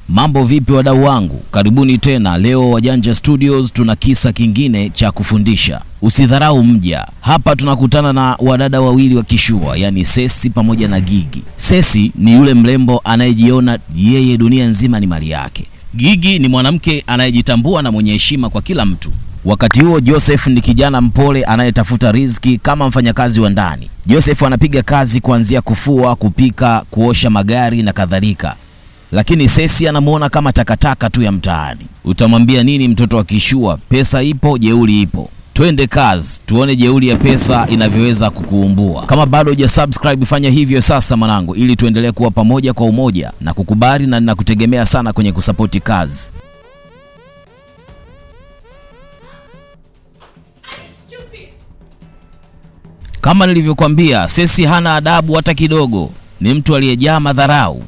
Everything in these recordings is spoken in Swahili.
Mambo vipi wadau wangu? Karibuni tena. Leo Wajanja Studios tuna kisa kingine cha kufundisha. Usidharau mja. Hapa tunakutana na wadada wawili wa kishua, yani Sesi pamoja na Gigi. Sesi ni yule mrembo anayejiona yeye dunia nzima ni mali yake. Gigi ni mwanamke anayejitambua na mwenye heshima kwa kila mtu. Wakati huo Joseph ni kijana mpole anayetafuta riziki kama mfanyakazi wa ndani. Joseph anapiga kazi kuanzia kufua, kupika, kuosha magari na kadhalika. Lakini Sesi anamuona kama takataka tu ya mtaani. Utamwambia nini mtoto wa kishua? Pesa ipo, jeuri ipo. Twende kazi, tuone jeuri ya pesa inavyoweza kukuumbua. Kama bado hujasubscribe, fanya hivyo sasa mwanangu, ili tuendelee kuwa pamoja kwa umoja na kukubali, na ninakutegemea sana kwenye kusapoti kazi. Kama nilivyokuambia, Sesi hana adabu hata kidogo. Ni mtu aliyejaa madharau.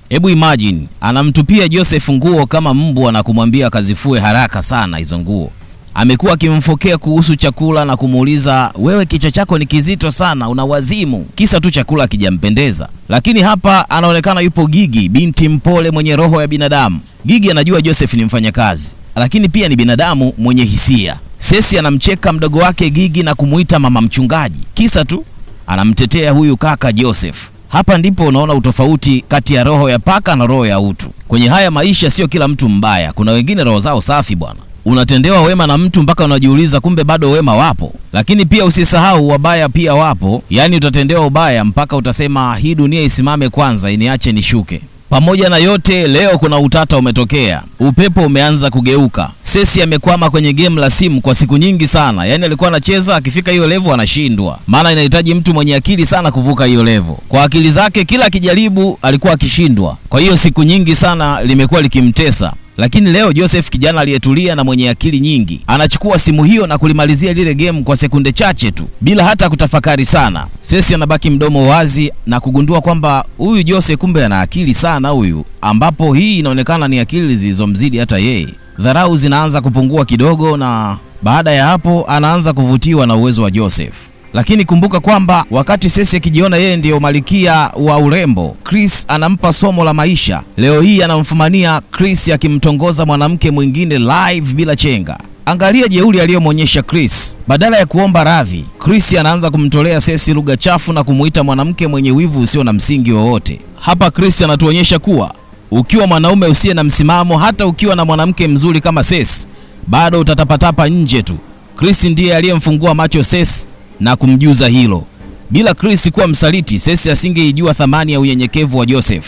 Hebu imagine, anamtupia Joseph nguo kama mbwa na kumwambia kazifue haraka sana hizo nguo. Amekuwa akimfokea kuhusu chakula na kumuuliza, wewe kichwa chako ni kizito sana, una wazimu, kisa tu chakula kijampendeza. Lakini hapa anaonekana yupo Gigi, binti mpole mwenye roho ya binadamu. Gigi anajua Joseph ni mfanyakazi, lakini pia ni binadamu mwenye hisia. Sesi anamcheka mdogo wake Gigi na kumuita mama mchungaji, kisa tu anamtetea huyu kaka Joseph. Hapa ndipo unaona utofauti kati ya roho ya paka na roho ya utu. Kwenye haya maisha sio kila mtu mbaya, kuna wengine roho zao safi bwana. Unatendewa wema na mtu mpaka unajiuliza kumbe bado wema wapo. Lakini pia usisahau wabaya pia wapo, yani utatendewa ubaya mpaka utasema hii dunia isimame kwanza iniache nishuke. Pamoja na yote, leo kuna utata umetokea. Upepo umeanza kugeuka. Sesi amekwama kwenye game la simu kwa siku nyingi sana. Yani alikuwa anacheza, akifika hiyo level anashindwa. Maana inahitaji mtu mwenye akili sana kuvuka hiyo level. Kwa akili zake kila akijaribu alikuwa akishindwa. Kwa hiyo siku nyingi sana limekuwa likimtesa. Lakini leo Joseph, kijana aliyetulia na mwenye akili nyingi, anachukua simu hiyo na kulimalizia lile game kwa sekunde chache tu bila hata kutafakari sana. Sesi anabaki mdomo wazi na kugundua kwamba huyu Joseph kumbe ana akili sana huyu, ambapo hii inaonekana ni akili zilizomzidi hata yeye. Dharau zinaanza kupungua kidogo, na baada ya hapo anaanza kuvutiwa na uwezo wa Joseph. Lakini kumbuka kwamba wakati Sesi akijiona yeye ndiyo malikia wa urembo, Chris anampa somo la maisha. Leo hii anamfumania Chris akimtongoza mwanamke mwingine live bila chenga. Angalia jeuri aliyomonyesha Chris. Badala ya kuomba radhi, Chris anaanza kumtolea Sesi lugha chafu na kumuita mwanamke mwenye wivu usio na msingi wowote. Hapa Chris anatuonyesha kuwa ukiwa mwanaume usiye na msimamo, hata ukiwa na mwanamke mzuri kama Sesi, bado utatapatapa nje tu. Chris ndiye aliyemfungua macho Sesi na kumjuza hilo. Bila Chris kuwa msaliti, Sesi asingeijua thamani ya unyenyekevu wa Joseph.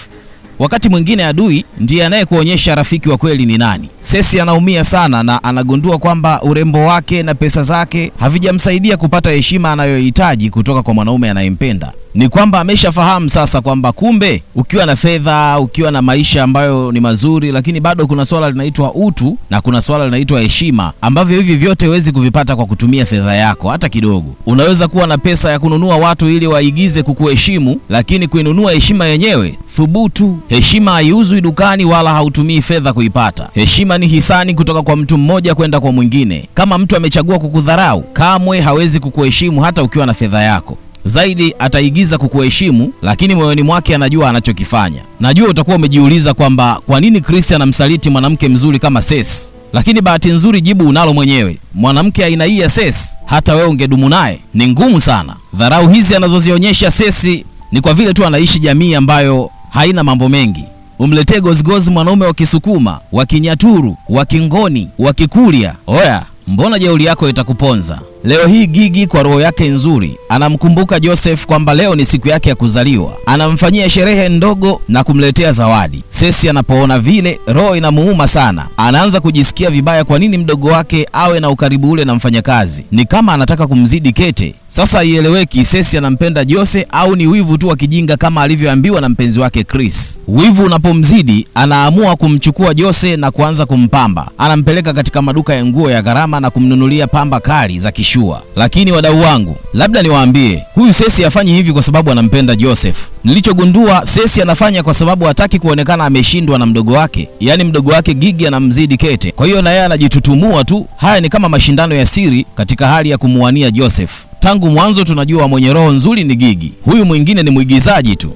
Wakati mwingine adui ndiye anayekuonyesha rafiki wa kweli ni nani. Sesi anaumia sana na anagundua kwamba urembo wake na pesa zake havijamsaidia kupata heshima anayohitaji kutoka kwa mwanaume anayempenda. Ni kwamba ameshafahamu sasa kwamba kumbe ukiwa na fedha, ukiwa na maisha ambayo ni mazuri, lakini bado kuna swala linaitwa utu na kuna swala linaitwa heshima, ambavyo hivi vyote huwezi kuvipata kwa kutumia fedha yako hata kidogo. Unaweza kuwa na pesa ya kununua watu ili waigize kukuheshimu, lakini kuinunua heshima yenyewe, thubutu. Heshima haiuzwi dukani wala hautumii fedha kuipata. Heshima ni hisani kutoka kwa mtu mmoja kwenda kwa mwingine. Kama mtu amechagua kukudharau, kamwe hawezi kukuheshimu hata ukiwa na fedha yako. Zaidi ataigiza kukuheshimu, lakini moyoni mwake anajua anachokifanya. Najua utakuwa umejiuliza kwamba kwa nini Chris anamsaliti mwanamke mzuri kama Sesi. Lakini bahati nzuri jibu unalo mwenyewe. Mwanamke aina hii ya Sesi, hata wewe ungedumu naye ni ngumu sana. Dharau hizi anazozionyesha Sesi ni kwa vile tu anaishi jamii ambayo haina mambo mengi. Umletee gozigozi mwanaume wa Kisukuma, wa Kinyaturu, wa Kingoni, wa Kikuria, oya, mbona jeuri yako itakuponza. Leo hii Gigi kwa roho yake nzuri anamkumbuka Joseph kwamba leo ni siku yake ya kuzaliwa. Anamfanyia sherehe ndogo na kumletea zawadi. Sesi anapoona vile, roho inamuuma sana. Anaanza kujisikia vibaya kwa nini mdogo wake awe na ukaribu ule na mfanyakazi. Ni kama anataka kumzidi kete. Sasa ieleweki Sesi anampenda Jose au ni wivu tu wa kijinga kama alivyoambiwa na mpenzi wake Chris. Wivu unapomzidi, anaamua kumchukua Jose na kuanza kumpamba. Anampeleka katika maduka ya nguo ya gharama na kumnunulia pamba kali za kishua. Lakini wadau wangu, labda niwaambie, huyu Sesi hafanyi hivi kwa sababu anampenda Joseph. Nilichogundua, Sesi anafanya kwa sababu hataki kuonekana ameshindwa na mdogo wake. Yaani mdogo wake Gigi anamzidi kete. Kwa hiyo na yeye anajitutumua tu. Haya ni kama mashindano ya siri katika hali ya kumuania Joseph. Tangu mwanzo tunajua mwenye roho nzuri ni Gigi. Huyu mwingine ni mwigizaji tu.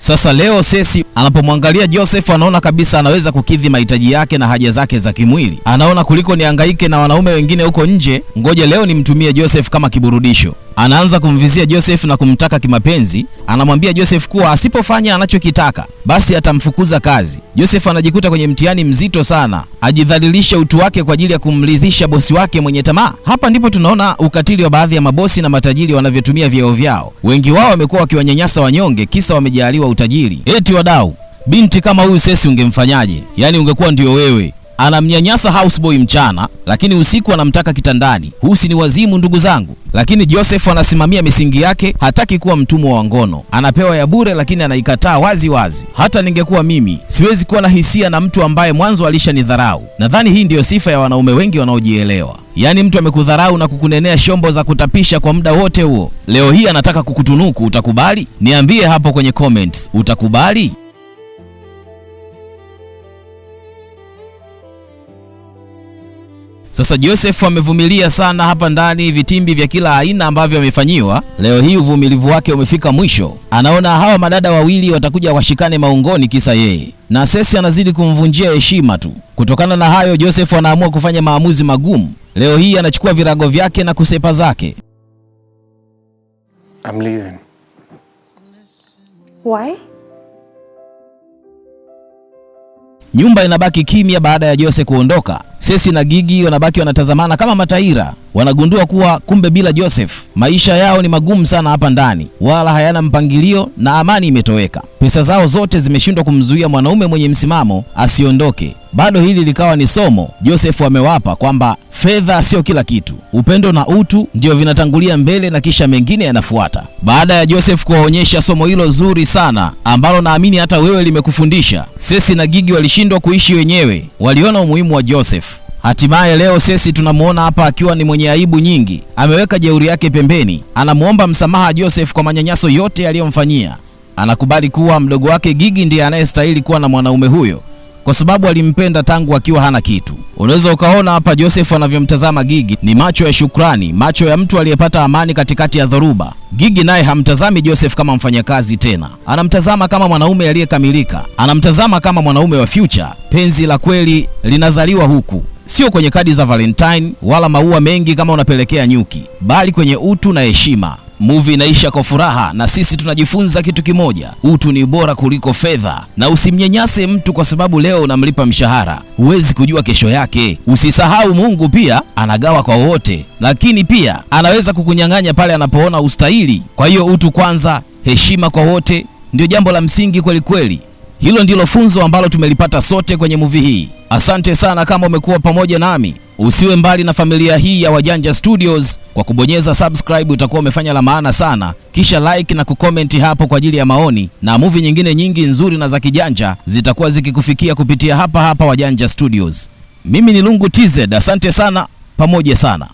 Sasa leo Cecy anapomwangalia Joseph anaona kabisa anaweza kukidhi mahitaji yake na haja zake za kimwili. Anaona kuliko nihangaike na wanaume wengine huko nje, ngoja leo nimtumie Joseph kama kiburudisho. Anaanza kumvizia Joseph na kumtaka kimapenzi. Anamwambia Joseph kuwa asipofanya anachokitaka basi atamfukuza kazi. Joseph anajikuta kwenye mtihani mzito sana, ajidhalilisha utu wake kwa ajili ya kumridhisha bosi wake mwenye tamaa. Hapa ndipo tunaona ukatili wa baadhi ya mabosi na matajiri wanavyotumia vyeo vyao. Wengi wao wamekuwa wakiwanyanyasa wanyonge kisa wamejaliwa utajiri. Eti wadau, binti kama huyu Cecy ungemfanyaje? Yaani ungekuwa ndio wewe. Anamnyanyasa houseboy mchana, lakini usiku anamtaka kitandani. Huu si ni wazimu ndugu zangu? Lakini Joseph anasimamia misingi yake, hataki kuwa mtumwa wa ngono. Anapewa ya bure lakini anaikataa wazi wazi. Hata ningekuwa mimi, siwezi kuwa na hisia na mtu ambaye mwanzo alishanidharau. Nadhani hii ndiyo sifa ya wanaume wengi wanaojielewa. Yaani mtu amekudharau na kukunenea shombo za kutapisha kwa muda wote huo. Leo hii anataka kukutunuku, utakubali? Niambie hapo kwenye comments, utakubali? Sasa Joseph amevumilia sana hapa ndani, vitimbi vya kila aina ambavyo amefanyiwa. Leo hii uvumilivu wake umefika mwisho. Anaona hawa madada wawili watakuja washikane maungoni kisa yeye, na Cecy anazidi kumvunjia heshima tu. Kutokana na hayo, Joseph anaamua kufanya maamuzi magumu. Leo hii anachukua virago vyake na kusepa zake. I'm leaving. Why? Nyumba inabaki kimya baada ya Jose kuondoka. Cecy na Gigi wanabaki wanatazamana kama mataira. Wanagundua kuwa kumbe bila Joseph maisha yao ni magumu sana hapa ndani, wala hayana mpangilio na amani imetoweka. Pesa zao zote zimeshindwa kumzuia mwanaume mwenye msimamo asiondoke. Bado hili likawa ni somo Joseph amewapa kwamba fedha sio kila kitu. Upendo na utu ndio vinatangulia mbele na kisha mengine yanafuata. Baada ya Joseph kuwaonyesha somo hilo zuri sana ambalo naamini hata wewe limekufundisha, Cecy na Gigi walishindwa kuishi wenyewe. Waliona umuhimu wa Joseph. Hatimaye leo Cecy tunamuona hapa akiwa ni mwenye aibu nyingi. Ameweka jeuri yake pembeni. Anamuomba msamaha Joseph kwa manyanyaso yote aliyomfanyia. Anakubali kuwa mdogo wake Gigi ndiye anayestahili kuwa na mwanaume huyo, kwa sababu alimpenda tangu akiwa hana kitu. Unaweza ukaona hapa Joseph anavyomtazama Gigi ni macho ya shukrani, macho ya mtu aliyepata amani katikati ya dhoruba. Gigi naye hamtazami Joseph kama mfanyakazi tena. Anamtazama kama mwanaume aliyekamilika. Anamtazama kama mwanaume wa future. Penzi la kweli linazaliwa huku, sio kwenye kadi za Valentine wala maua mengi kama unapelekea nyuki, bali kwenye utu na heshima. Movie inaisha kwa furaha na sisi tunajifunza kitu kimoja: utu ni bora kuliko fedha. Na usimnyanyase mtu kwa sababu leo unamlipa mshahara, huwezi kujua kesho yake. Usisahau Mungu pia anagawa kwa wote, lakini pia anaweza kukunyang'anya pale anapoona ustahili. Kwa hiyo utu kwanza, heshima kwa wote ndio jambo la msingi kweli kweli. Hilo ndilo funzo ambalo tumelipata sote kwenye movie hii. Asante sana kama umekuwa pamoja nami. Usiwe mbali na familia hii ya Wajanja Studios. Kwa kubonyeza subscribe utakuwa umefanya la maana sana. Kisha like na kucomment hapo kwa ajili ya maoni, na movie nyingine nyingi nzuri na za kijanja zitakuwa zikikufikia kupitia hapa hapa Wajanja Studios. Mimi ni Lungu TZ, asante sana, pamoja sana.